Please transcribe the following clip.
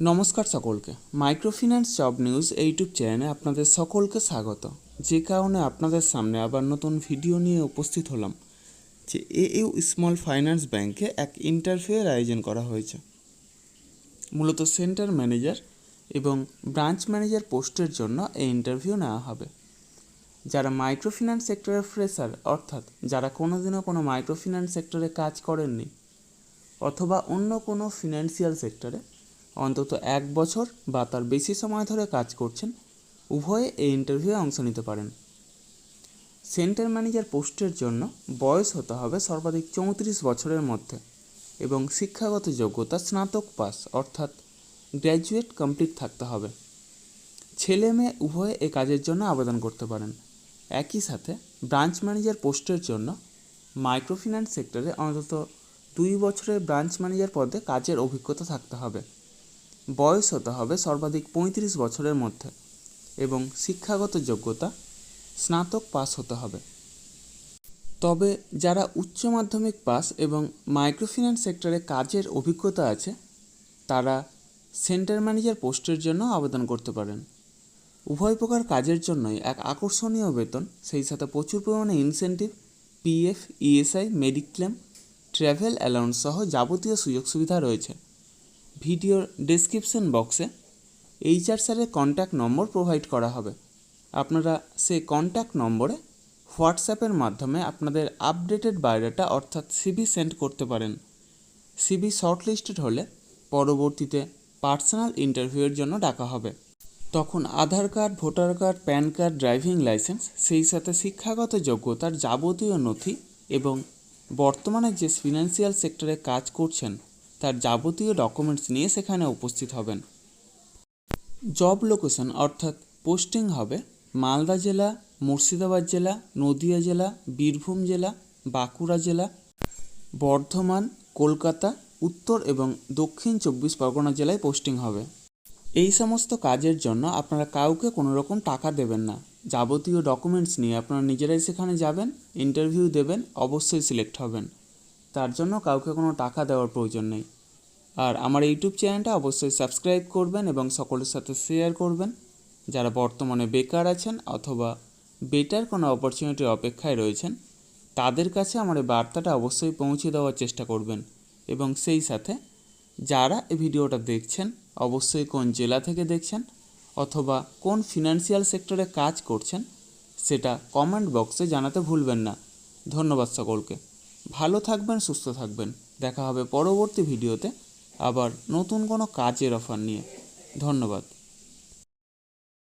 নমস্কার সকলকে, microfinance job news YouTube চ্যানেলে আপনাদের সকলকে স্বাগত। যে কারণে আপনাদের সামনে আবার নতুন ভিডিও নিয়ে উপস্থিত হলাম যে এএইউ স্মল ফাইন্যান্স ব্যাংকে এক ইন্টারভিউয়ের আয়োজন করা হয়েছে। মূলত সেন্টার ম্যানেজার এবং ব্রাঞ্চ ম্যানেজার পোস্টের জন্য এই ইন্টারভিউ নেওয়া হবে। যারা মাইক্রোফিন্যান্স সেক্টরের ফ্রেশার, অর্থাৎ যারা কোনোদিনও কোনো মাইক্রোফিন্যান্স সেক্টরে কাজ করেননি অথবা অন্য কোনো ফিনান্সিয়াল সেক্টরে অন্তত 1 বছর বা তার বেশি সময় ধরে কাজ করছেন, উভয়ে এই ইন্টারভিউয়ে অংশ নিতে পারেন। সেন্টার ম্যানেজার পোস্টের জন্য বয়স হতে হবে সর্বাধিক 34 বছরের মধ্যে এবং শিক্ষাগত যোগ্যতা স্নাতক পাস অর্থাৎ গ্র্যাজুয়েট কমপ্লিট থাকতে হবে। ছেলে মেয়ে উভয়ে এই কাজের জন্য আবেদন করতে পারেন। একই সাথে ব্রাঞ্চ ম্যানেজার পোস্টের জন্য মাইক্রোফিন্যান্স সেক্টরে অন্তত 2 বছরের ব্রাঞ্চ ম্যানেজার পদে কাজের অভিজ্ঞতা থাকতে হবে। বয়স হতে হবে সর্বাধিক 35 বছরের মধ্যে এবং শিক্ষাগত যোগ্যতা স্নাতক পাস হতে হবে। তবে যারা উচ্চ মাধ্যমিক পাস এবং মাইক্রোফিন্যান্স সেক্টরে কাজের অভিজ্ঞতা আছে তারা সেন্টার ম্যানেজার পোস্টের জন্য আবেদন করতে পারেন। উভয় প্রকার কাজের জন্যই এক আকর্ষণীয় বেতন, সেই সাথে প্রচুর পরিমাণে incentive, PF, ESI, mediclaim, travel allowance সহ যাবতীয় সুযোগ সুবিধা রয়েছে। ভিডিওর ডেসক্রিপশন বক্সে এইচআর স্যারের কন্ট্যাক্ট নম্বর প্রোভাইড করা হবে। আপনারা সেই কন্ট্যাক্ট নম্বরে হোয়াটসঅ্যাপের মাধ্যমে আপনাদের আপডেটেড বায়োডাটা অর্থাৎ সিভি সেন্ড করতে পারেন। সিভি শর্টলিস্টেড হলে পরবর্তীতে পার্সোনাল ইন্টারভিউয়ের জন্য ডাকা হবে। তখন Aadhaar card, voter card, PAN card, driving licence, সেই সাথে শিক্ষাগত যোগ্যতার যাবতীয় নথি এবং বর্তমানে যে ফিনান্সিয়াল সেক্টরে কাজ করছেন তার যাবতীয় ডকুমেন্টস নিয়ে সেখানে উপস্থিত হবেন। জব লোকেশন অর্থাৎ পোস্টিং হবে মালদা জেলা, মুর্শিদাবাদ জেলা, নদিয়া জেলা, বীরভূম জেলা, বাঁকুড়া জেলা, বর্ধমান, কলকাতা, উত্তর এবং দক্ষিণ 24 পরগনা জেলায় পোস্টিং হবে। এই সমস্ত কাজের জন্য আপনারা কাউকে কোনো রকম টাকা দেবেন না। যাবতীয় ডকুমেন্টস নিয়ে আপনারা নিজেরাই সেখানে যাবেন, ইন্টারভিউ দেবেন, অবশ্যই সিলেক্ট হবেন। তার জন্য কাউকে কোনো টাকা দেওয়ার প্রয়োজন নেই। আর আমার ইউটিউব চ্যানেলটা অবশ্যই সাবস্ক্রাইব করবেন এবং সকলের সাথে শেয়ার করবেন। যারা বর্তমানে বেকার আছেন অথবা বেটার কোনো অপরচুনিটির অপেক্ষায় রয়েছেন তাদের কাছে আমার এই বার্তাটা অবশ্যই পৌঁছে দেওয়ার চেষ্টা করবেন। এবং সেই সাথে যারা এই ভিডিওটা দেখছেন অবশ্যই কোন জেলা থেকে দেখছেন অথবা কোন ফিনান্সিয়াল সেক্টরে কাজ করছেন সেটা কমেন্ট বক্সে জানাতে ভুলবেন না। ধন্যবাদ সকলকে। ভালো থাকবেন, সুস্থ থাকবেন। দেখা হবে পরবর্তী ভিডিওতে আবার নতুন কোনো কাজের অফার নিয়ে। ধন্যবাদ।